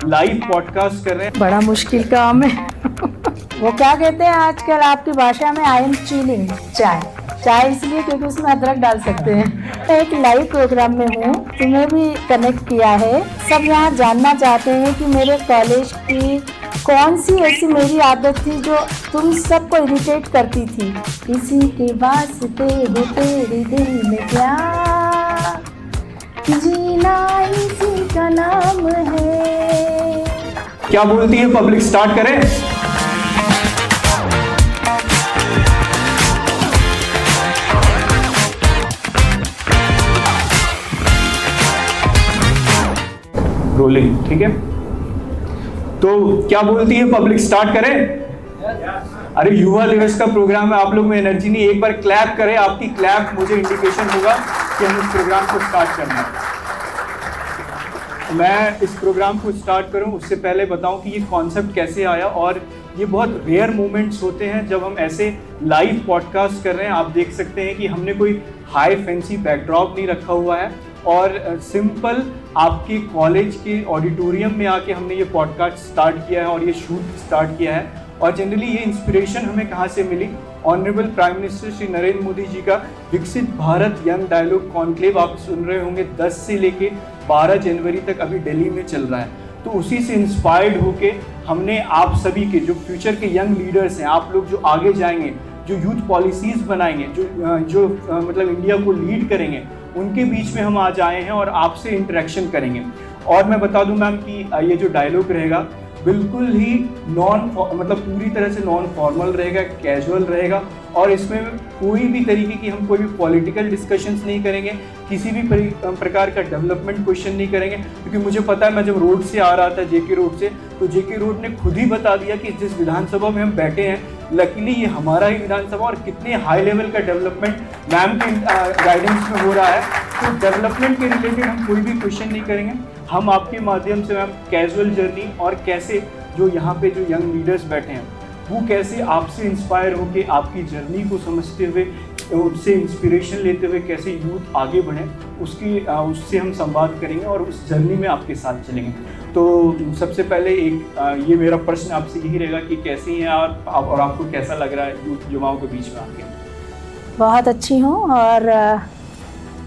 Live podcast कर रहे हैं। बड़ा मुश्किल काम है। वो क्या कहते हैं आजकल आपकी भाषा में, आई एम चिलिंग। चाय इसलिए क्योंकि उसमें अदरक डाल सकते हैं। एक लाइव प्रोग्राम में हूँ, तुम्हें भी कनेक्ट किया है। सब यहाँ जानना चाहते हैं कि मेरे कॉलेज की कौन सी ऐसी मेरी आदत थी जो तुम सबको इरिटेट करती थी। किसी के वास्ते हो तेरे दिल में प्यार, जीना इसी का नाम है। क्या बोलती है पब्लिक, स्टार्ट करें? रोलिंग, ठीक है। तो क्या बोलती है पब्लिक, स्टार्ट करें? अरे युवा दिवस का प्रोग्राम है, आप लोग में एनर्जी नहीं। एक बार क्लैप करें, आपकी क्लैप मुझे इंडिकेशन होगा कि हम इस प्रोग्राम को स्टार्ट करना है। मैं इस प्रोग्राम को स्टार्ट करूं उससे पहले बताऊं कि ये कॉन्सेप्ट कैसे आया। और ये बहुत रेयर मोमेंट्स होते हैं जब हम ऐसे लाइव पॉडकास्ट कर रहे हैं। आप देख सकते हैं कि हमने कोई हाई फैंसी बैकड्रॉप नहीं रखा हुआ है और सिंपल आपके कॉलेज के ऑडिटोरियम में आके हमने ये पॉडकास्ट स्टार्ट किया है और ये शूट स्टार्ट किया है। और जनरली ये इंस्पिरेशन हमें कहाँ से मिली? Honourable prime minister Shri Narendra Modi ji का विकसित भारत यंग डायलॉग कॉन्क्लेव आप सुन रहे होंगे, 10 से लेके 12 जनवरी तक अभी दिल्ली में चल रहा है। तो उसी से इंस्पायर्ड होके हमने आप सभी के जो फ्यूचर के यंग लीडर्स हैं, आप लोग जो आगे जाएंगे, जो यूथ पॉलिसीज बनाएंगे, जो मतलब इंडिया को लीड करेंगे, उनके बीच में हम आज आए हैं और आपसे इंटरेक्शन करेंगे। और मैं बता दूं मैम कि ये जो डायलॉग रहेगा बिल्कुल ही मतलब पूरी तरह से नॉन फॉर्मल रहेगा, कैजुअल रहेगा। और इसमें कोई भी तरीके की हम कोई भी पॉलिटिकल डिस्कशंस नहीं करेंगे, किसी भी प्रकार का डेवलपमेंट क्वेश्चन नहीं करेंगे। क्योंकि मुझे पता है, मैं जब रोड से आ रहा था जेके रोड से, तो जेके रोड ने खुद ही बता दिया कि जिस विधानसभा में हम बैठे हैं, लकीली ये हमारा ही विधानसभा, और कितने हाई लेवल का डेवलपमेंट मैम के गाइडेंस में हो रहा है। तो डेवलपमेंट के रिलेटेड हम कोई भी क्वेश्चन नहीं करेंगे। हम आपके माध्यम से मैम कैजुअल जर्नी और कैसे जो यहाँ पे जो यंग लीडर्स बैठे हैं वो कैसे आपसे इंस्पायर होके आपकी जर्नी को समझते हुए, उससे इंस्पिरेशन लेते हुए कैसे यूथ आगे बढ़े, उससे हम संवाद करेंगे और उस जर्नी में आपके साथ चलेंगे। तो सबसे पहले एक ये मेरा प्रश्न आपसे यही रहेगा कि कैसी हैं आप और आपको कैसा लग रहा है यूथ युवाओं के बीच में आके? बहुत अच्छी हूँ। और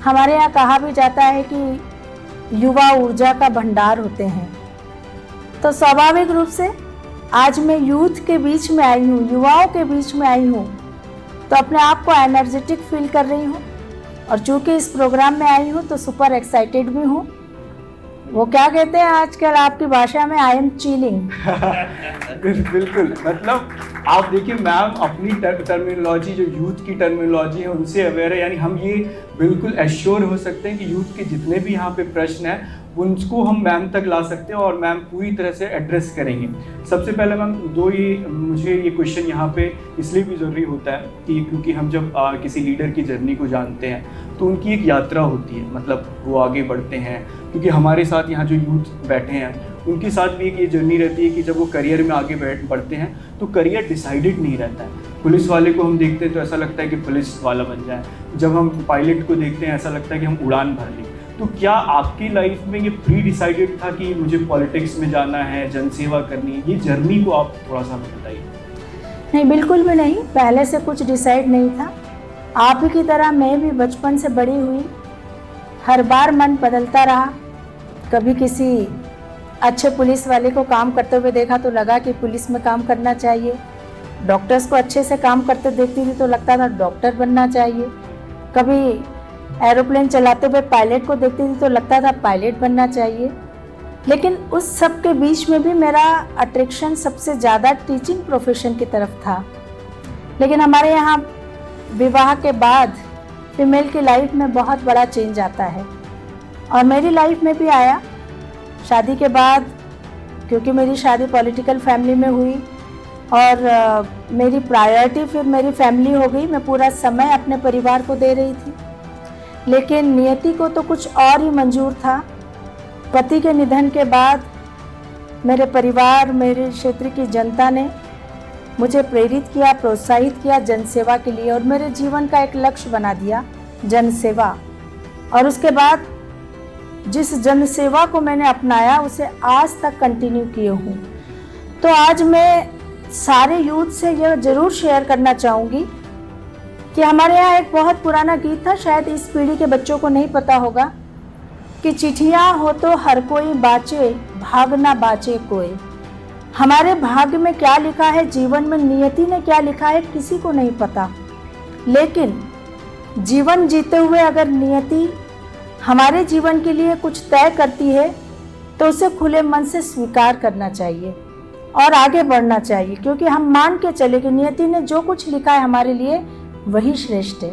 हमारे यहाँ कहा भी जाता है कि युवा ऊर्जा का भंडार होते हैं। तो स्वाभाविक रूप से आज मैं यूथ के बीच में आई हूँ, युवाओं के बीच में आई हूँ, तो अपने आप को एनर्जेटिक फील कर रही हूँ। और चूँकि इस प्रोग्राम में आई हूँ तो सुपर एक्साइटेड भी हूँ। वो क्या कहते हैं आजकल आपकी भाषा में, आई एम चिलिंग। बिल्कुल, मतलब आप देखिए मैम अपनी टर्मिनोलॉजी, जो यूथ की टर्मिनोलॉजी है उनसे अवेयर है। यानी हम ये बिल्कुल एश्योर हो सकते हैं कि यूथ के जितने भी यहाँ पे प्रश्न हैं उनको हम मैम तक ला सकते हैं और मैम पूरी तरह से एड्रेस करेंगे। सबसे पहले मैम मुझे ये क्वेश्चन यहाँ पे इसलिए भी ज़रूरी होता है कि क्योंकि हम जब किसी लीडर की जर्नी को जानते हैं तो उनकी एक यात्रा होती है, मतलब वो आगे बढ़ते हैं। क्योंकि हमारे साथ यहाँ जो यूथ बैठे हैं उनके साथ भी एक ये जर्नी रहती है कि जब वो करियर में आगे बढ़ते हैं तो करियर डिसाइडेड नहीं रहता है। पुलिस वाले को हम देखते हैं तो ऐसा लगता है कि पुलिस वाला बन जाए, जब हम पायलट को देखते हैं ऐसा लगता है कि हम उड़ान भर लें। तो क्या आपकी लाइफ में ये प्री डिसाइडेड था कि मुझे पॉलिटिक्स में जाना है, जनसेवा करनी है? ये जर्नी को आप थोड़ा सा बताइए। नहीं, बिल्कुल भी नहीं, पहले से कुछ डिसाइड नहीं था। आप ही की तरह मैं भी बचपन से बड़ी हुई, हर बार मन बदलता रहा। कभी किसी अच्छे पुलिस वाले को काम करते हुए देखा तो लगा कि पुलिस में काम करना चाहिए। डॉक्टर्स को अच्छे से काम करते देखती थी तो लगता था डॉक्टर बनना चाहिए। कभी एरोप्लेन चलाते हुए पायलट को देखती थी तो लगता था पायलट बनना चाहिए। लेकिन उस सब के बीच में भी मेरा अट्रैक्शन सबसे ज़्यादा टीचिंग प्रोफेशन की तरफ था। लेकिन हमारे यहाँ विवाह के बाद फीमेल की लाइफ में बहुत बड़ा चेंज आता है और मेरी लाइफ में भी आया। शादी के बाद, क्योंकि मेरी शादी पॉलिटिकल फैमिली में हुई और मेरी प्रायोरिटी फिर मेरी फैमिली हो गई, मैं पूरा समय अपने परिवार को दे रही थी। लेकिन नियति को तो कुछ और ही मंजूर था। पति के निधन के बाद मेरे परिवार, मेरे क्षेत्र की जनता ने मुझे प्रेरित किया, प्रोत्साहित किया जनसेवा के लिए और मेरे जीवन का एक लक्ष्य बना दिया जनसेवा। और उसके बाद जिस जन सेवा को मैंने अपनाया उसे आज तक कंटिन्यू किए हूँ। तो आज मैं सारे यूथ से यह ज़रूर शेयर करना चाहूँगी कि हमारे यहाँ एक बहुत पुराना गीत था, शायद इस पीढ़ी के बच्चों को नहीं पता होगा, कि चिट्ठियाँ हो तो हर कोई बाँचे, भाग ना बाँचे कोई। हमारे भाग्य में क्या लिखा है, जीवन में नियति ने क्या लिखा है, किसी को नहीं पता। लेकिन जीवन जीते हुए अगर नियति हमारे जीवन के लिए कुछ तय करती है तो उसे खुले मन से स्वीकार करना चाहिए और आगे बढ़ना चाहिए, क्योंकि हम मान के चले कि नियति ने जो कुछ लिखा है हमारे लिए वही श्रेष्ठ है।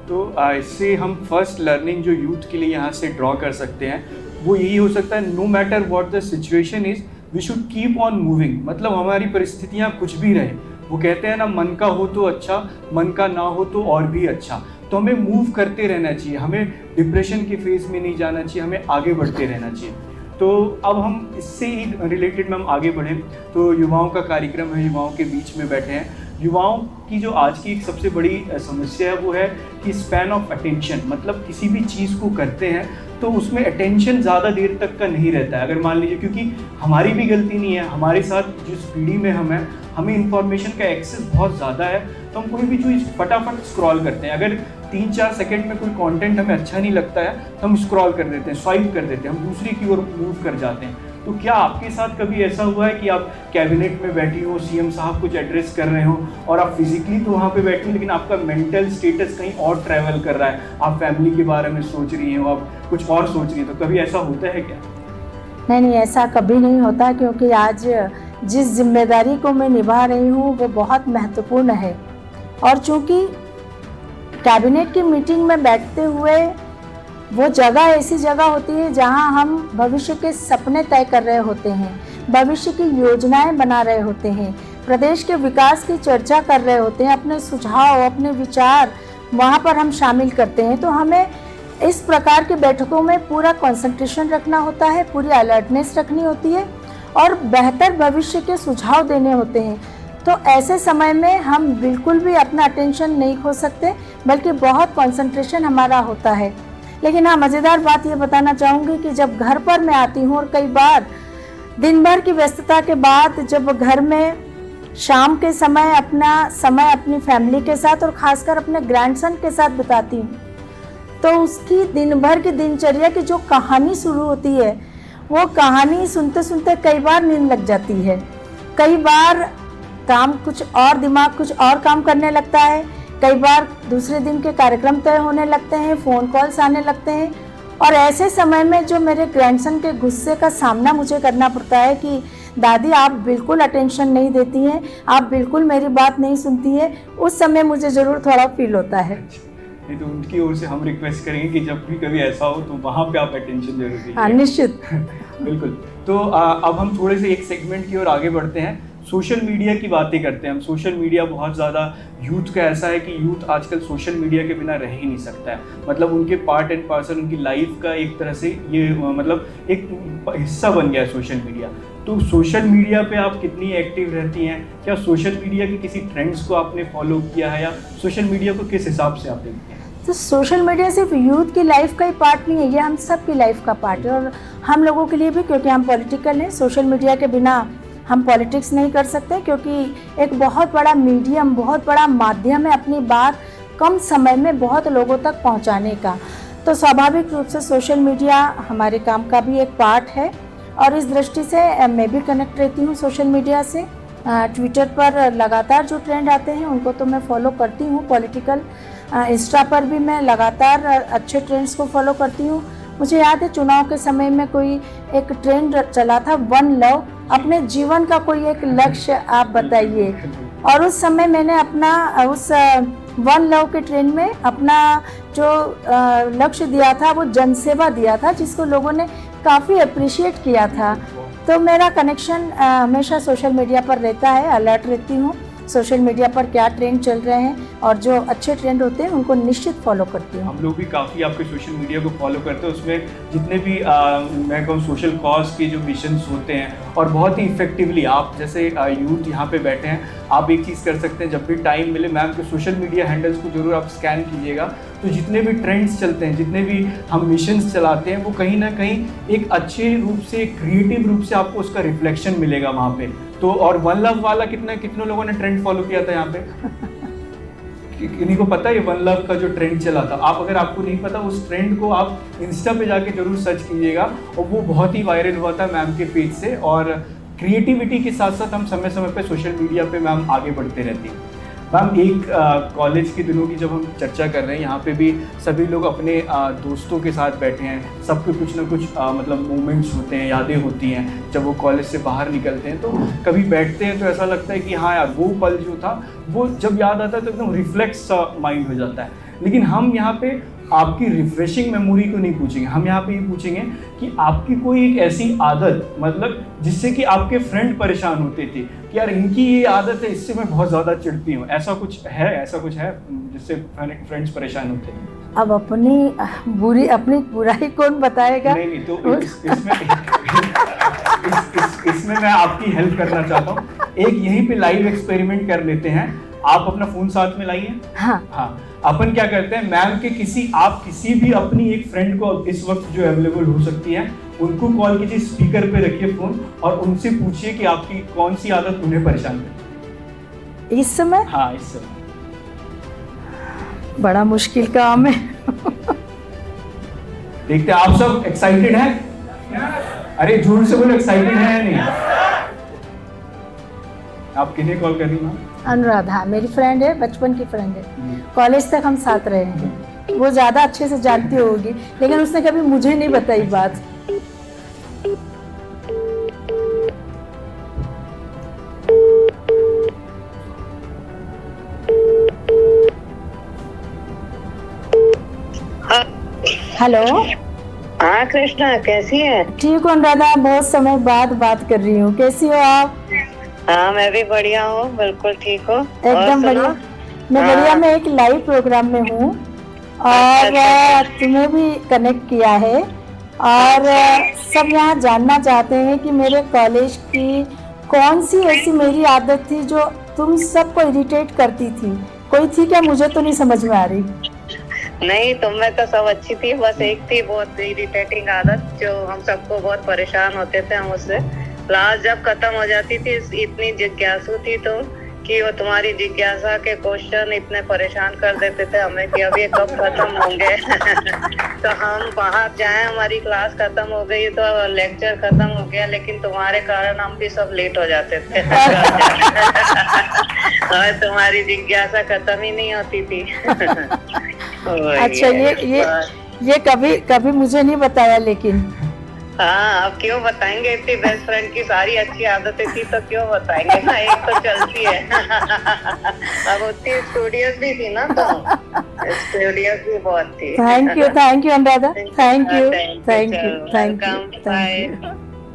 तो इससे हम फर्स्ट लर्निंग जो यूथ के लिए यहाँ से ड्रॉ कर सकते हैं वो यही हो सकता है, no matter what the situation is we should keep on moving. मतलब हमारी परिस्थितियाँ कुछ भी रहे, वो कहते हैं ना, मन का हो तो अच्छा, मन का ना हो तो और भी अच्छा। तो हमें मूव करते रहना चाहिए, हमें डिप्रेशन के फेज में नहीं जाना चाहिए, हमें आगे बढ़ते रहना चाहिए। तो अब हम इससे ही रिलेटेड में हम आगे बढ़ें तो युवाओं का कार्यक्रम है, युवाओं के बीच में बैठे हैं। युवाओं की जो आज की एक सबसे बड़ी समस्या है वो है कि स्पैन ऑफ अटेंशन, मतलब किसी भी चीज़ को करते हैं तो उसमें अटेंशन ज़्यादा देर तक का नहीं रहता है। अगर मान लीजिए, क्योंकि हमारी भी गलती नहीं है, हमारे साथ जिस पीढ़ी में हम हैं, हमें इंफॉर्मेशन का एक्सेस बहुत ज़्यादा है, तो हम कोई भी चीज़ फटाफट स्क्रॉल करते हैं। अगर 3-4 सेकंड में कोई कंटेंट हमें अच्छा नहीं लगता है तो हम स्क्रॉल कर देते हैं, स्वाइप कर देते हैं, हम दूसरी की ओर मूव कर जाते हैं। तो क्या आपके साथ कभी ऐसा हुआ है कि आप कैबिनेट में बैठी हो, सीएम साहब कुछ एड्रेस कर रहे हो और आप फिजिकली तो वहाँ पे बैठी हो लेकिन आपका मेंटल स्टेटस कहीं और ट्रैवल कर रहा है, आप फैमिली के बारे में सोच रही हो, आप कुछ और सोच रही हो, तो कभी ऐसा होता है क्या? नहीं, ऐसा कभी नहीं होता, क्योंकि आज जिस जिम्मेदारी को मैं निभा रही हूँ वो बहुत महत्वपूर्ण है। और चूँकि कैबिनेट की मीटिंग में बैठते हुए वो जगह ऐसी जगह होती है जहां हम भविष्य के सपने तय कर रहे होते हैं, भविष्य की योजनाएं बना रहे होते हैं, प्रदेश के विकास की चर्चा कर रहे होते हैं, अपने सुझाव, अपने विचार वहां पर हम शामिल करते हैं। तो हमें इस प्रकार की बैठकों में पूरा कंसंट्रेशन रखना होता है, पूरी अलर्टनेस रखनी होती है और बेहतर भविष्य के सुझाव देने होते हैं। तो ऐसे समय में हम बिल्कुल भी अपना अटेंशन नहीं खो सकते, बल्कि बहुत कंसंट्रेशन हमारा होता है। लेकिन हाँ, मज़ेदार बात ये बताना चाहूँगी कि जब घर पर मैं आती हूँ और कई बार दिन भर की व्यस्तता के बाद जब घर में शाम के समय अपनी फैमिली के साथ और ख़ासकर अपने ग्रैंडसन के साथ बिताती हूँ, तो उसकी दिन भर की दिनचर्या की जो कहानी शुरू होती है वो कहानी सुनते सुनते कई बार नींद लग जाती है, कई बार काम कुछ और, दिमाग कुछ और काम करने लगता है, कई बार दूसरे दिन के कार्यक्रम तय होने लगते हैं, फ़ोन कॉल्स आने लगते हैं। और ऐसे समय में जो मेरे ग्रैंडसन के गुस्से का सामना मुझे करना पड़ता है कि दादी आप बिल्कुल अटेंशन नहीं देती हैं, आप बिल्कुल मेरी बात नहीं सुनती है, उस समय मुझे ज़रूर थोड़ा फील होता है। नहीं तो उनकी ओर से हम रिक्वेस्ट करेंगे कि जब भी कभी ऐसा हो तो वहाँ पे आप अटेंशन जरूर दीजिए। हाँ, निश्चित। बिल्कुल। तो अब हम थोड़े से एक सेगमेंट की ओर आगे बढ़ते हैं, सोशल मीडिया की बातें करते हैं हम। सोशल मीडिया बहुत ज़्यादा यूथ का ऐसा है कि यूथ आजकल सोशल मीडिया के बिना रह ही नहीं सकता है। मतलब उनके पार्ट एंड पार्सल, उनकी लाइफ का एक तरह से ये मतलब एक हिस्सा बन गया है सोशल मीडिया। तो सोशल मीडिया पे आप कितनी एक्टिव रहती हैं? क्या सोशल मीडिया के किसी ट्रेंड्स को आपने फॉलो किया है या सोशल मीडिया को किस हिसाब से आप देखते हैं? तो सोशल मीडिया सिर्फ यूथ की लाइफ का ही पार्ट नहीं है, ये हम सब की लाइफ का पार्ट है और हम लोगों के लिए भी, क्योंकि हम पॉलिटिकल हैं। सोशल मीडिया के बिना हम पॉलिटिक्स नहीं कर सकते, क्योंकि एक बहुत बड़ा मीडियम, बहुत बड़ा माध्यम है अपनी बात कम समय में बहुत लोगों तक पहुंचाने का। तो स्वाभाविक रूप से सोशल मीडिया हमारे काम का भी एक पार्ट है और इस दृष्टि से मैं भी कनेक्ट रहती हूँ सोशल मीडिया से। ट्विटर पर लगातार जो ट्रेंड आते हैं उनको तो मैं फॉलो करती हूँ, पॉलिटिकल। इंस्टा पर भी मैं लगातार अच्छे ट्रेंड्स को फॉलो करती हूँ। मुझे याद है चुनाव के समय में कोई एक ट्रेंड चला था, वन लव, अपने जीवन का कोई एक लक्ष्य आप बताइए। और उस समय मैंने अपना उस वन लव के ट्रेंड में अपना जो लक्ष्य दिया था वो जनसेवा दिया था, जिसको लोगों ने काफ़ी अप्रिशिएट किया था। तो मेरा कनेक्शन हमेशा सोशल मीडिया पर रहता है, अलर्ट रहती हूँ। सोशल मीडिया पर क्या ट्रेंड चल रहे हैं, और जो अच्छे ट्रेंड होते हैं उनको निश्चित फॉलो करती हूँ। हम लोग भी काफ़ी आपके सोशल मीडिया को फॉलो करते हैं, उसमें जितने भी मैं कहूँ सोशल कॉज के जो मिशंस होते हैं, और बहुत ही इफेक्टिवली आप जैसे यूथ यहाँ पे बैठे हैं, आप एक चीज़ कर सकते हैं, जब भी टाइम मिले मैम के सोशल मीडिया हैंडल्स को जरूर आप स्कैन कीजिएगा। तो जितने भी ट्रेंड्स चलते हैं, जितने भी हम मिशंस चलाते हैं, वो कहीं ना कहीं एक अच्छे रूप से, क्रिएटिव रूप से आपको उसका रिफ्लेक्शन मिलेगा वहाँ पे। तो और वन लव वाला कितने लोगों ने ट्रेंड फॉलो किया था यहाँ पे? किन्हीं को पता है ये वन लव का जो ट्रेंड चला था? आप अगर आपको नहीं पता, उस ट्रेंड को आप इंस्टा पे जाके जरूर सर्च कीजिएगा, और वो बहुत ही वायरल हुआ था मैम के पेज से। और क्रिएटिविटी के साथ साथ हम समय समय पे सोशल मीडिया पे मैम आगे बढ़ते रहती हैं। मैम एक कॉलेज के दिनों की जब हम चर्चा कर रहे हैं, यहाँ पे भी सभी लोग अपने दोस्तों के साथ बैठे हैं, सबके कुछ ना कुछ मतलब मोमेंट्स होते हैं, यादें होती हैं। जब वो कॉलेज से बाहर निकलते हैं तो कभी बैठते हैं तो ऐसा लगता है कि हाँ यार, वो पल जो था वो जब याद आता है तो एकदम रिफ्लेक्स सा माइंड हो जाता है। लेकिन हम यहाँ पे आपकी रिफ्रेशिंग मेमोरी को नहीं पूछेंगे, हम यहाँ पे ये पूछेंगे कि आपकी कोई एक ऐसी आदत, मतलब जिससे कि आपके फ्रेंड परेशान होते थे कि यार इनकी ये आदत है, इससे मैं बहुत ज़्यादा चिढ़ती हूँ, ऐसा कुछ है जिससे फ्रेंड्स परेशान होते हैं? अब अपनी बुराई कौन बताएगा? नहीं तो इसमें मैं आपकी हेल्प करना चाहता हूँ। एक यहीं पे लाइव एक्सपेरिमेंट कर लेते हैं। आप अपना फोन साथ में लाइए। हाँ, अपन क्या करते हैं, मैम के आप किसी भी अपनी एक फ्रेंड को इस वक्त जो अवेलेबल हो सकती है, उनको कॉल कीजिए, स्पीकर पे रखिए फोन, और उनसे पूछिए कि आपकी कौन सी आदत उन्हें परेशान करती है इस समय। हाँ, इस समय बड़ा मुश्किल काम है। देखते हैं आप सब एक्साइटेड हैं? अरे झूठ से बोलो, एक्साइटेड है या नहीं? आप किन्हें कॉल कर रही हैं? अनुराधा मेरी फ्रेंड है, बचपन की फ्रेंड है, कॉलेज तक हम साथ रहे हैं। वो ज़्यादा अच्छे से जानती होगी, लेकिन उसने कभी मुझे नहीं बताई बात। हेलो। हाँ कृष्णा, कैसी है? ठीक हूँ अनुराधा, बहुत समय बाद बात कर रही हूँ। कैसी हो आप? हाँ मैं भी बढ़िया हूँ, बिल्कुल ठीक हो? एकदम बढ़िया। मैं बढ़िया, मैं एक लाइव प्रोग्राम में हूँ और तुम्हें भी कनेक्ट किया है, और सब यहाँ जानना चाहते हैं कि मेरे कॉलेज की कौन सी ऐसी मेरी आदत थी जो तुम सबको इरिटेट करती थी। कोई थी क्या? मुझे तो नहीं समझ में आ रही। नहीं, तुम्हें तो सब अच्छी थी, बस एक थी बहुत इरिटेटिंग आदत जो हम सबको बहुत परेशान होते थे हम उससे। क्लास जब खत्म हो जाती थी, इतनी जिज्ञासु थी तुम कि वो तुम्हारी जिज्ञासा के क्वेश्चन इतने परेशान कर देते थे हमें कि अब ये कब खत्म होंगे। तो हम बाहर जाएं, हमारी क्लास खत्म हो गई तो लेक्चर खत्म हो गया, लेकिन तुम्हारे कारण हम भी सब लेट हो जाते थे। और तुम्हारी जिज्ञासा खत्म ही नहीं होती थी। अच्छा, ये कभी मुझे नहीं बताया, लेकिन हाँ, अब क्यों बताएंगे? इतनी बेस्ट फ्रेंड की सारी अच्छी आदतें थी तो क्यों बताएंगे ना, एक तो चलती है। अब उतनी स्टूडियस भी थी ना, तो स्टूडियस भी बहुत थी। Thank you Anuradha, thank you.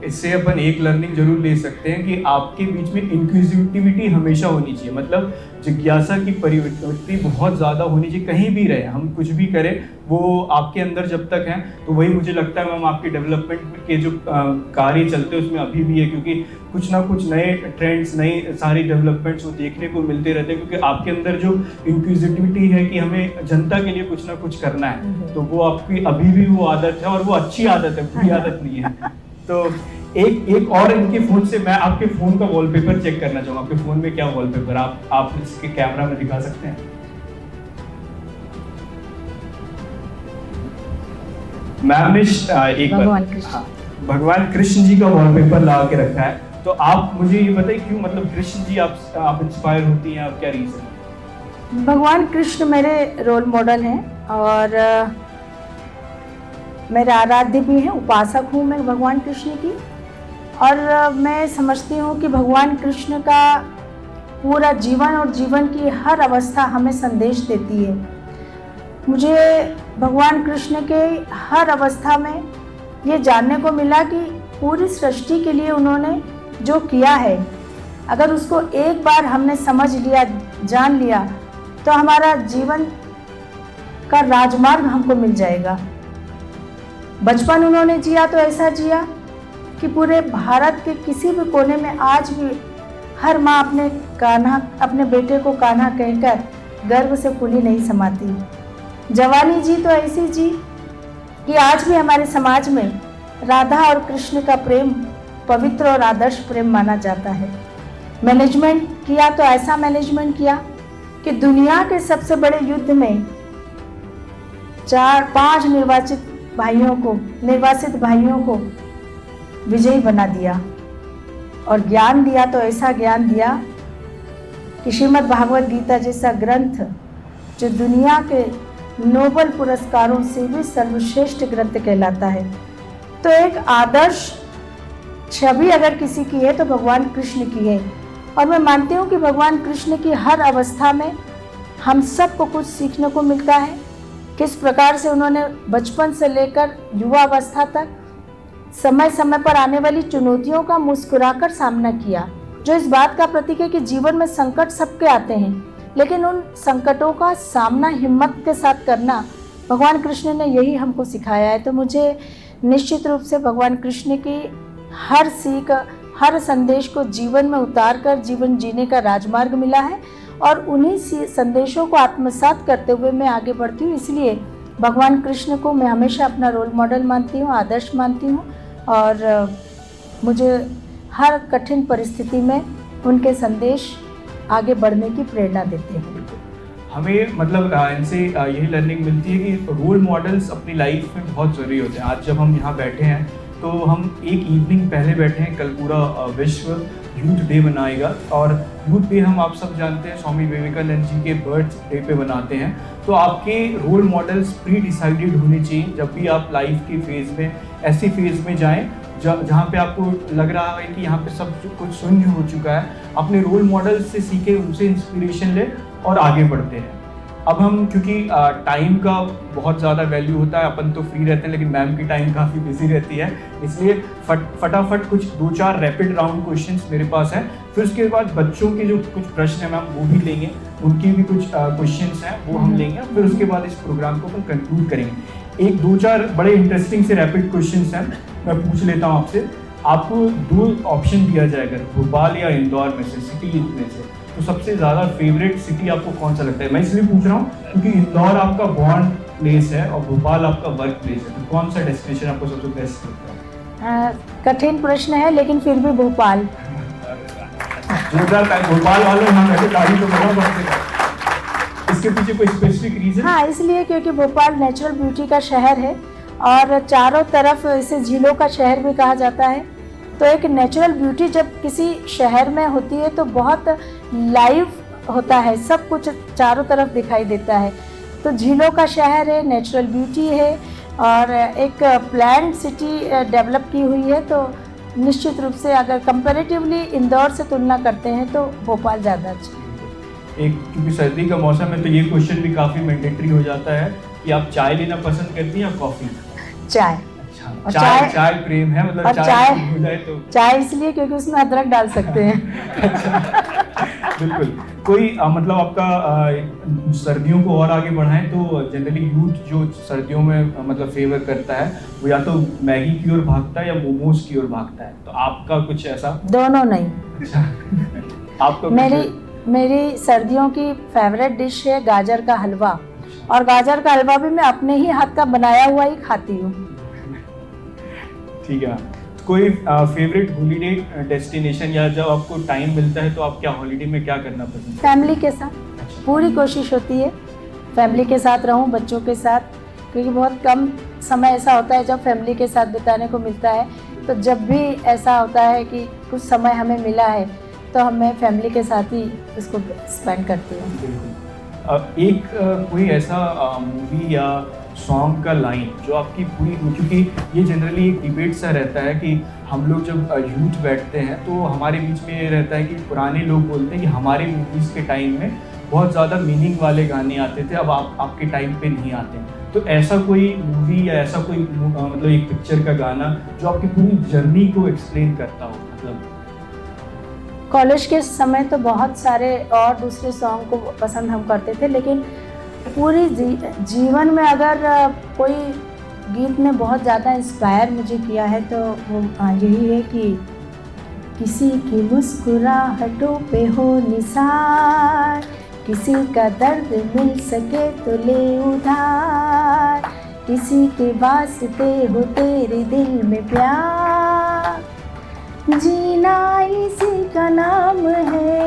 इससे अपन एक लर्निंग जरूर ले सकते हैं कि आपके बीच में इंक्विजिटिविटी हमेशा होनी चाहिए, मतलब जिज्ञासा की प्रवृत्ति बहुत ज़्यादा होनी चाहिए। कहीं भी रहे, हम कुछ भी करें, वो आपके अंदर जब तक है, तो वही मुझे लगता है मैम आपके डेवलपमेंट के जो कार्य चलते हैं उसमें अभी भी है, क्योंकि कुछ ना कुछ नए ट्रेंड्स, नई सारी डेवलपमेंट्स वो देखने को मिलते रहते हैं, क्योंकि आपके अंदर जो इंक्विजिटिविटी है कि हमें जनता के लिए कुछ ना कुछ करना है, तो वो आपकी अभी भी वो आदत है, और वो अच्छी आदत है, बुरी आदत नहीं है। तो एक और इनके फोन से मैं आपके फोन का वॉलपेपर चेक करना चाहूँगा। आपके फोन में क्या वॉलपेपर, आप इसके कैमरा में दिखा सकते हैं? मैम ने एक भगवान कृष्ण जी का वॉलपेपर लगा के रखा है। तो आप मुझे ये बताइए क्यों, मतलब कृष्ण जी आप इंस्पायर होती हैं, आप क्या रीजन? भगवान कृष्ण मेरे रोल मॉडल हैं, और मेरे आराध्य भी हैं, उपासक हूँ मैं भगवान कृष्ण की। और मैं समझती हूँ कि भगवान कृष्ण का पूरा जीवन और जीवन की हर अवस्था हमें संदेश देती है। मुझे भगवान कृष्ण के हर अवस्था में ये जानने को मिला कि पूरी सृष्टि के लिए उन्होंने जो किया है, अगर उसको एक बार हमने समझ लिया, जान लिया, तो हमारा जीवन का राजमार्ग हमको मिल जाएगा। बचपन उन्होंने जिया तो ऐसा जिया कि पूरे भारत के किसी भी कोने में आज भी हर माँ अपने बेटे को कान्हा कहकर गर्व से फूली नहीं समाती। जवानी जी तो ऐसी जी कि आज भी हमारे समाज में राधा और कृष्ण का प्रेम पवित्र और आदर्श प्रेम माना जाता है। मैनेजमेंट किया तो ऐसा मैनेजमेंट किया कि दुनिया के सबसे बड़े युद्ध में 4-5 निर्वासित भाइयों को विजयी बना दिया। और ज्ञान दिया तो ऐसा ज्ञान दिया कि श्रीमद् भागवत गीता जैसा ग्रंथ, जो दुनिया के नोबेल पुरस्कारों से भी सर्वश्रेष्ठ ग्रंथ कहलाता है, तो एक आदर्श छवि अगर किसी की है तो भगवान कृष्ण की है। और मैं मानती हूँ कि भगवान कृष्ण की हर अवस्था में हम सबको कुछ सीखने को मिलता है। किस प्रकार से उन्होंने बचपन से लेकर युवा अवस्था तक समय समय पर आने वाली चुनौतियों का मुस्कुराकर सामना किया, जो इस बात का प्रतीक है कि जीवन में संकट सबके आते हैं, लेकिन उन संकटों का सामना हिम्मत के साथ करना भगवान कृष्ण ने यही हमको सिखाया है। तो मुझे निश्चित रूप से भगवान कृष्ण की हर सीख, हर संदेश को जीवन में उतार कर जीवन जीने का राजमार्ग मिला है, और उन्हीं संदेशों को आत्मसात करते हुए मैं आगे बढ़ती हूँ। इसलिए भगवान कृष्ण को मैं हमेशा अपना रोल मॉडल मानती हूँ, आदर्श मानती हूँ, और मुझे हर कठिन परिस्थिति में उनके संदेश आगे बढ़ने की प्रेरणा देते हैं। हमें मतलब इनसे यही लर्निंग मिलती है कि रोल मॉडल्स अपनी लाइफ में बहुत ज़रूरी होते हैं। आज जब हम यहाँ बैठे हैं तो हम एक इवनिंग पहले बैठे हैं, कल पूरा विश्व यूथ डे मनाएगा, और यूथ डे हम आप सब जानते हैं स्वामी विवेकानंद जी के बर्थ डे पे बनाते हैं। तो आपके रोल मॉडल्स प्री डिसाइडेड होने चाहिए जब भी आप लाइफ के फेज़ में, ऐसे फेज़ में जाएं जहाँ पे आपको लग रहा है कि यहाँ पे सब कुछ शून्य हो चुका है। अपने रोल मॉडल से सीखे, उनसे इंस्पिरेशन ले और आगे बढ़ते हैं। अब हम क्योंकि टाइम का बहुत ज़्यादा वैल्यू होता है, अपन तो फ्री रहते हैं, लेकिन मैम की टाइम काफ़ी बिजी रहती है, इसलिए फटाफट कुछ 2-4 रैपिड राउंड क्वेश्चंस मेरे पास हैं। फिर उसके बाद बच्चों के जो कुछ प्रश्न हैं मैम वो भी लेंगे, उनकी भी कुछ क्वेश्चंस हैं वो हम लेंगे। फिर उसके बाद इस प्रोग्राम को अपन कंक्लूड करेंगे। 1-2-4 बड़े इंटरेस्टिंग से रैपिड क्वेश्चंस हैं, मैं पूछ लेता हूँ आपसे। आपको 2 ऑप्शन दिया जाएगा, भोपाल या इंदौर में से, सिटी में से, तो सबसे ज़्यादा फेवरेट सिटी आपको कौन सा लगता है? मैं इसलिए पूछ रहा हूँ क्योंकि इंदौर आपका बॉर्न प्लेस है और भोपाल आपका वर्क प्लेस है, तो कौन सा डेस्टिनेशन आपको सबसे बेस्ट लगता है? कठिन प्रश्न है, लेकिन फिर भी भोपाल। भोपाल वाले यहाँ बैठे तारीफ तो करना पड़ता है। इसके पीछे कोई स्पेसिफिक रीजन? हाँ, इसलिए क्योंकि भोपाल नेचुरल ब्यूटी का शहर है और चारों तरफ इसे झीलों का शहर भी कहा जाता है। तो एक नेचुरल ब्यूटी जब किसी शहर में होती है तो बहुत लाइव होता है, सब कुछ चारों तरफ दिखाई देता है। तो झीलों का शहर है, नेचुरल ब्यूटी है और एक प्लान्ड सिटी डेवलप की हुई है, तो निश्चित रूप से अगर कंपैरेटिवली इंदौर से तुलना करते हैं तो भोपाल ज़्यादा अच्छा है। एक क्योंकि सर्दी का मौसम है तो ये क्वेश्चन भी काफ़ी मैंडेटरी हो जाता है कि आप चाय लेना पसंद करती हैं या कॉफ़ी? चाय। और चाय प्रेम है, मतलब चाय हो जाए तो चाय इसलिए क्योंकि उसमें अदरक डाल सकते हैं। बिल्कुल। कोई मतलब आपका सर्दियों को और आगे बढ़ाएं तो जनरली यूथ जो सर्दियों में मतलब फेवर करता है वो या तो मैगी की ओर भागता है या मोमोज की ओर भागता है, तो आपका कुछ ऐसा? दोनों नहीं। अच्छा। आपका मेरी सर्दियों की फेवरेट डिश है गाजर का हलवा, और गाजर का हलवा भी मैं अपने ही हाथ का बनाया हुआ ही खाती हूँ। ठीक है। कोई फेवरेट हॉलीडे डेस्टिनेशन या जब आपको टाइम मिलता है तो आप क्या हॉलीडे में क्या करना पसंद? फैमिली के साथ पूरी कोशिश होती है फैमिली के साथ रहूं, बच्चों के साथ, क्योंकि बहुत कम समय ऐसा होता है जब फैमिली के साथ बिताने को मिलता है। तो जब भी ऐसा होता है कि कुछ समय हमें मिला है तो मैं फैमिली के साथ ही उसको स्पेंड करती हूँ। एक कोई ऐसा मूवी या सॉन्ग का लाइन जो आपकी पूरी, क्योंकि ये जनरली एक डिबेट सा रहता है कि हम लोग जब यूथ बैठते हैं तो हमारे बीच में ये रहता है कि पुराने लोग बोलते हैं कि हमारे मूवीज़ के टाइम में बहुत ज़्यादा मीनिंग वाले गाने आते थे, अब आपके टाइम पे नहीं आते। तो ऐसा कोई मूवी या ऐसा कोई मतलब एक पिक्चर का गाना जो आपकी पूरी जर्नी को एक्सप्लेन करता हो? मतलब कॉलेज के समय तो बहुत सारे और दूसरे सॉन्ग को पसंद हम करते थे, लेकिन पूरी जीवन में अगर कोई गीत ने बहुत ज़्यादा इंस्पायर मुझे किया है तो वो यही है कि किसी की मुस्कुराहटों पे हो निसार, किसी का दर्द मिल सके तो ले उधार, किसी के वास्ते हो तेरे दिल में प्यार, जीना इसी का नाम है।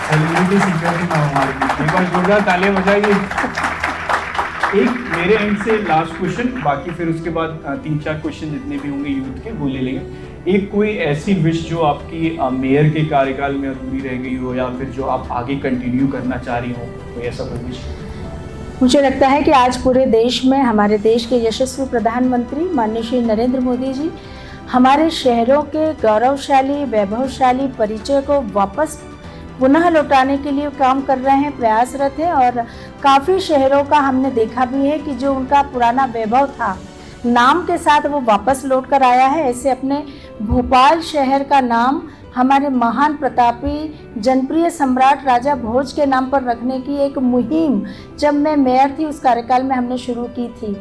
सेलिब्रिटी सिंगर की हमारी एक बार जोरदार तालियां बजाइए। एक मेरे एंड से लास्ट क्वेश्चन, बाकी फिर उसके बाद 3-4 क्वेश्चन जितने भी होंगे यूथ के वो ले लेंगे। एक कोई ऐसी विश जो आपकी मेयर के कार्यकाल में अधूरी रह गई हो, या फिर जो आप आगे कंटिन्यू करना चाह रही हो, कोई ऐसा कोई विश? मुझे लगता है कि आज पूरे देश में हमारे देश के यशस्वी प्रधानमंत्री माननीय श्री नरेंद्र मोदी जी हमारे शहरों के गौरवशाली वैभवशाली परिचय को वापस पुनः लौटाने के लिए काम कर रहे हैं, प्रयासरत हैं। और काफ़ी शहरों का हमने देखा भी है कि जो उनका पुराना वैभव था, नाम के साथ वो वापस लौट कर आया है। ऐसे अपने भोपाल शहर का नाम हमारे महान प्रतापी जनप्रिय सम्राट राजा भोज के नाम पर रखने की एक मुहिम जब मैं मेयर थी उस कार्यकाल में हमने शुरू की थी,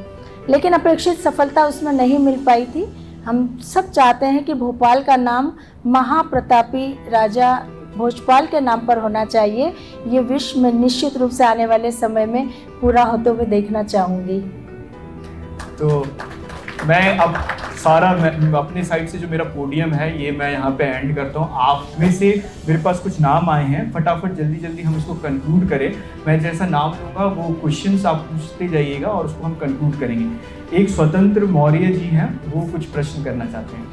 लेकिन अपेक्षित सफलता उसमें नहीं मिल पाई थी। हम सब चाहते हैं कि भोपाल का नाम महाप्रतापी राजा भोजपाल के नाम पर होना चाहिए। ये विश्व में निश्चित रूप से आने वाले समय में पूरा होते हुए देखना चाहूँगी। तो मैं अब अपने साइड से जो मेरा पोडियम है ये मैं यहाँ पे एंड करता हूँ। आप में से मेरे पास कुछ नाम आए हैं, फटाफट जल्दी जल्दी हम इसको कंक्लूड करें। मैं जैसा नाम लूँगा वो क्वेश्चंस आप पूछते जाइएगा और उसको हम कंक्लूड करेंगे। एक स्वतंत्र मौर्य जी हैं, वो कुछ प्रश्न करना चाहते हैं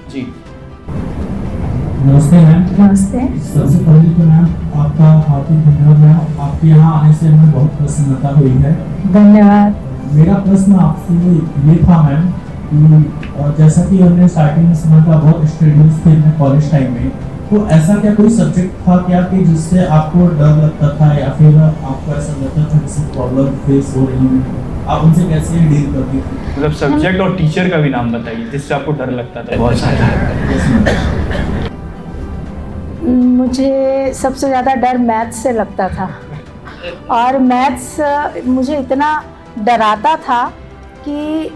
जी। नमस्ते मैम। नमस्ते। सबसे पहले तो मैम आपका हार्दिक धन्यवाद मैम, आपके यहाँ आने से हमें बहुत प्रसन्नता हुई है। धन्यवाद। मेरा प्रश्न आपसे ये था मैम और जैसा कि हमने स्टार्टिंग में सुना था बहुत स्टडीज थे अपने कॉलेज टाइम में, तो ऐसा क्या कोई सब्जेक्ट था क्या कि जिससे आपको डर लगता था या फिर आपको ऐसा लगता था किसी प्रॉब्लम फेस हो रही है, आप उनसे कैसे डील करती थी? मतलब सब्जेक्ट और टीचर का भी नाम बताइए जिससे आपको डर लगता था। बहुत सारा। मुझे सबसे ज़्यादा डर मैथ्स से लगता था, और मैथ्स मुझे इतना डराता था कि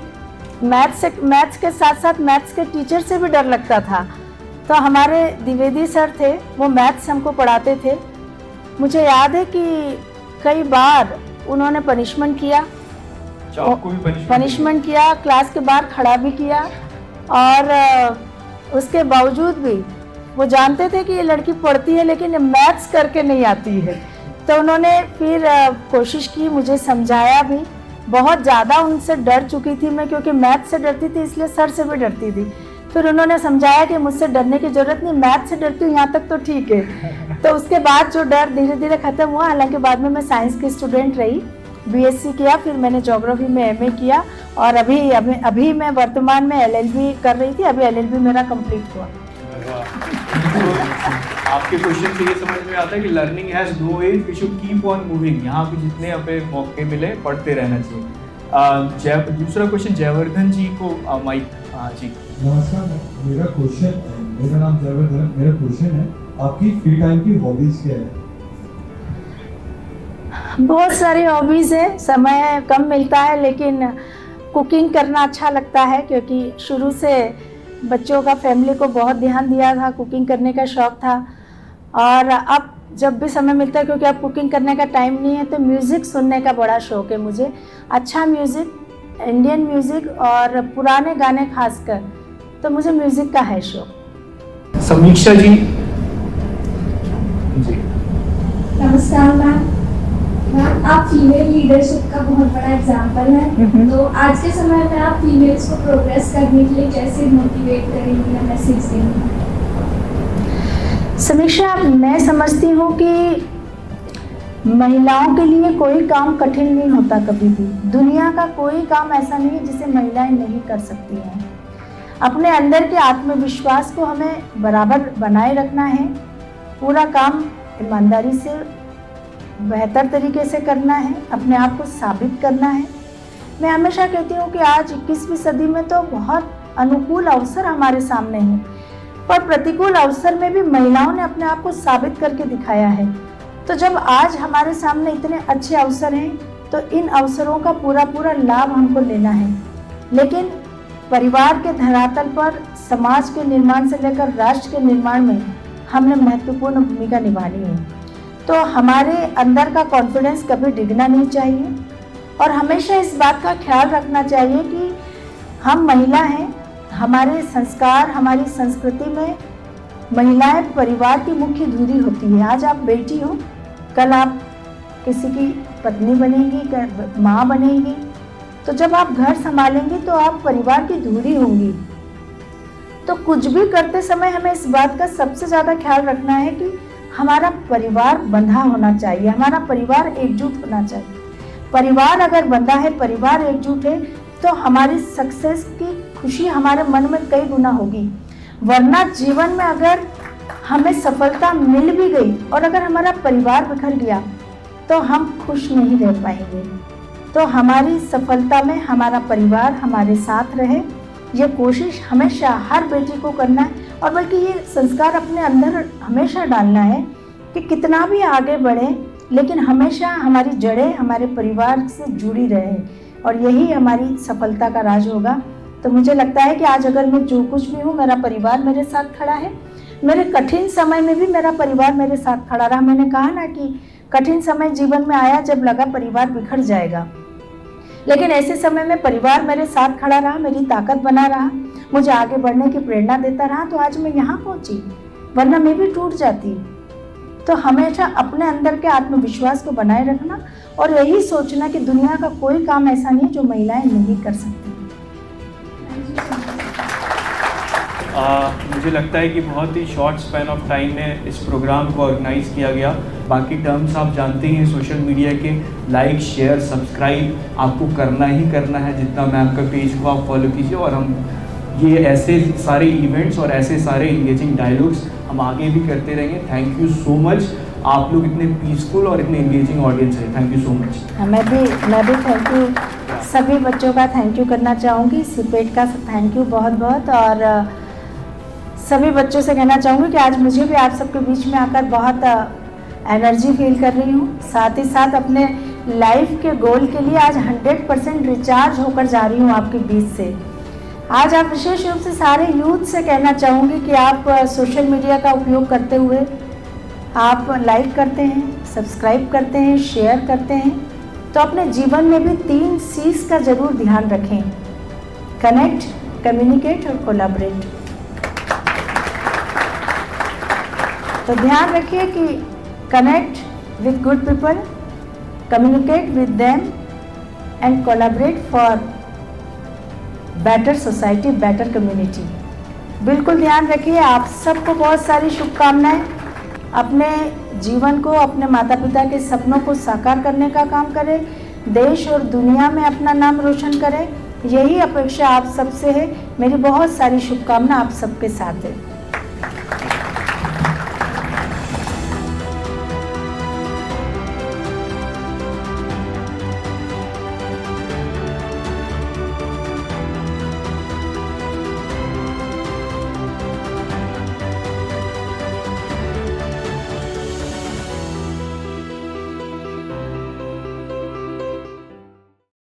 मैथ्स के साथ साथ मैथ्स के टीचर से भी डर लगता था। तो हमारे द्विवेदी सर थे, वो मैथ्स हमको पढ़ाते थे। मुझे याद है कि कई बार उन्होंने पनिशमेंट किया, पनिशमेंट किया, क्लास के बाहर खड़ा भी किया, और उसके बावजूद भी वो जानते थे कि ये लड़की पढ़ती है लेकिन मैथ्स करके नहीं आती है। तो उन्होंने फिर कोशिश की, मुझे समझाया भी। बहुत ज़्यादा उनसे डर चुकी थी मैं, क्योंकि मैथ्स से डरती थी इसलिए सर से भी डरती थी। फिर उन्होंने समझाया कि मुझसे डरने की ज़रूरत नहीं, मैथ्स से डरती हूँ यहाँ तक तो ठीक है। तो उसके बाद जो डर धीरे धीरे ख़त्म हुआ। हालांकि बाद में मैं साइंस की स्टूडेंट रही, बीएससी किया, फिर मैंने ज्योग्राफी में एमए किया, और अभी मैं वर्तमान में एलएलबी कर रही थी। अभी एलएलबी मेरा कंप्लीट हुआ। आपके क्वेश्चन से ये समझ में आता है कि learning has no age, we should keep on moving. यहाँ पे जितने हमें मौके मिले पढ़ते रहना चाहिए। दूसरा क्वेश्चन जयवर्धन जी को माइक। जी नमस्कार, मेरा नाम जयवर्धन। मेरा क्वेश्चन है, आपकी फ्री टाइम की हॉबीज क्या है? बहुत सारी हॉबीज़ है, समय कम मिलता है, लेकिन कुकिंग करना अच्छा लगता है, क्योंकि शुरू से बच्चों का, फैमिली को बहुत ध्यान दिया था, कुकिंग करने का शौक़ था। और अब जब भी समय मिलता है, क्योंकि अब कुकिंग करने का टाइम नहीं है, तो म्यूज़िक सुनने का बड़ा शौक़ है मुझे। अच्छा म्यूज़िक, इंडियन म्यूज़िक और पुराने गाने खासकर, तो मुझे म्यूज़िक का है शौक़। समीक्षा जी। नमस्कार मैम। आप फीमेल लीडरशिप का बहुत बड़ा एग्जाम्पल है, तो आज के समय में आप फीमेल्स को प्रोग्रेस करने के लिए कैसे मोटिवेट करेंगी या मैसेज देंगी? समीक्षा, मैं समझती हूँ कि महिलाओं के लिए कोई काम कठिन नहीं होता कभी भी। दुनिया का कोई काम ऐसा नहीं है जिसे महिलाएं नहीं कर सकती हैं। अपने अंदर के आत्मविश्वास को हमें बराबर बनाए रखना है, पूरा काम ईमानदारी से, बेहतर तरीके से करना है, अपने आप को साबित करना है। मैं हमेशा कहती हूँ कि आज 21वीं सदी में तो बहुत अनुकूल अवसर हमारे सामने हैं। पर प्रतिकूल अवसर में भी महिलाओं ने अपने आप को साबित करके दिखाया है। तो जब आज हमारे सामने इतने अच्छे अवसर हैं तो इन अवसरों का पूरा लाभ हमको लेना है। लेकिन परिवार के धरातल पर समाज के निर्माण से लेकर राष्ट्र के निर्माण में हमने महत्वपूर्ण भूमिका निभानी है। तो हमारे अंदर का कॉन्फिडेंस कभी डिगना नहीं चाहिए और हमेशा इस बात का ख्याल रखना चाहिए कि हम महिला हैं, हमारे संस्कार, हमारी संस्कृति में महिलाएं परिवार की मुख्य धुरी होती है। आज आप बेटी हो, कल आप किसी की पत्नी बनेंगी, माँ बनेंगी। तो जब आप घर संभालेंगी तो आप परिवार की धुरी होंगी। तो कुछ भी करते समय हमें इस बात का सबसे ज़्यादा ख्याल रखना है कि हमारा परिवार बंधा होना चाहिए, हमारा परिवार एकजुट होना चाहिए। परिवार अगर बंधा है, परिवार एकजुट है, तो हमारी सक्सेस की खुशी हमारे मन में कई गुना होगी। वरना जीवन में अगर हमें सफलता मिल भी गई और अगर हमारा परिवार बिखर गया तो हम खुश नहीं रह पाएंगे। तो हमारी सफलता में हमारा परिवार हमारे साथ रहे, ये कोशिश हमेशा हर बेटी को करना है। और बल्कि ये संस्कार अपने अंदर हमेशा डालना है कि कितना भी आगे बढ़े लेकिन हमेशा हमारी जड़ें हमारे परिवार से जुड़ी रहे और यही हमारी सफलता का राज होगा। तो मुझे लगता है कि आज अगर मैं जो कुछ भी हूँ, मेरा परिवार मेरे साथ खड़ा है। मेरे कठिन समय में भी मेरा परिवार मेरे साथ खड़ा रहा। मैंने कहा ना कि कठिन समय जीवन में आया जब लगा परिवार बिखर जाएगा, लेकिन ऐसे समय में परिवार मेरे साथ खड़ा रहा, मेरी ताकत बना रहा, मुझे आगे बढ़ने की प्रेरणा देता रहा। तो आज मैं यहाँ पहुँची, वरना मैं भी टूट जाती। तो हमेशा अपने अंदर के आत्मविश्वास को बनाए रखना और यही सोचना कि दुनिया का कोई काम ऐसा नहीं जो महिलाएं नहीं कर सकती। मुझे लगता है कि बहुत ही शॉर्ट स्पैन ऑफ टाइम में इस प्रोग्राम को ऑर्गेनाइज किया गया। बाकी टर्म्स आप जानते ही हैं सोशल मीडिया के, लाइक, शेयर, सब्सक्राइब आपको करना ही करना है। जितना मैं आपका पेज को आप फॉलो कीजिए और हम ये ऐसे सारे इवेंट्स और ऐसे सारे इंगेजिंग डायलॉग्स हम आगे भी करते रहेंगे। थैंक यू सो मच, आप लोग इतने पीसफुल और इतने इंगेजिंग ऑडियंस है। Thank you so much. मैं भी थैंक यू, सभी बच्चों का थैंक यू करना चाहूँगी, सिपेट का थैंक यू बहुत बहुत। और सभी बच्चों से कहना चाहूँगी कि आज मुझे भी आप सबके बीच में आकर बहुत एनर्जी फील कर रही हूँ। साथ ही साथ अपने लाइफ के गोल के लिए आज 100% रिचार्ज होकर जा रही हूँ आपके बीच से। आज आप विशेष रूप से सारे यूथ से कहना चाहूँगी कि आप सोशल मीडिया का उपयोग करते हुए आप लाइक करते हैं, सब्सक्राइब करते हैं, शेयर करते हैं, तो अपने जीवन में भी 3 C's का ज़रूर ध्यान रखें: कनेक्ट, कम्युनिकेट और कोलैबोरेट। तो ध्यान रखिए कि connect with good people, communicate with them and collaborate for better society, better community. बिल्कुल ध्यान रखिए। आप सबको बहुत सारी शुभकामनाएं। अपने जीवन को, अपने माता पिता के सपनों को साकार करने का काम करें, देश और दुनिया में अपना नाम रोशन करें, यही अपेक्षा आप सबसे है। मेरी बहुत सारी शुभकामना आप सबके साथ है।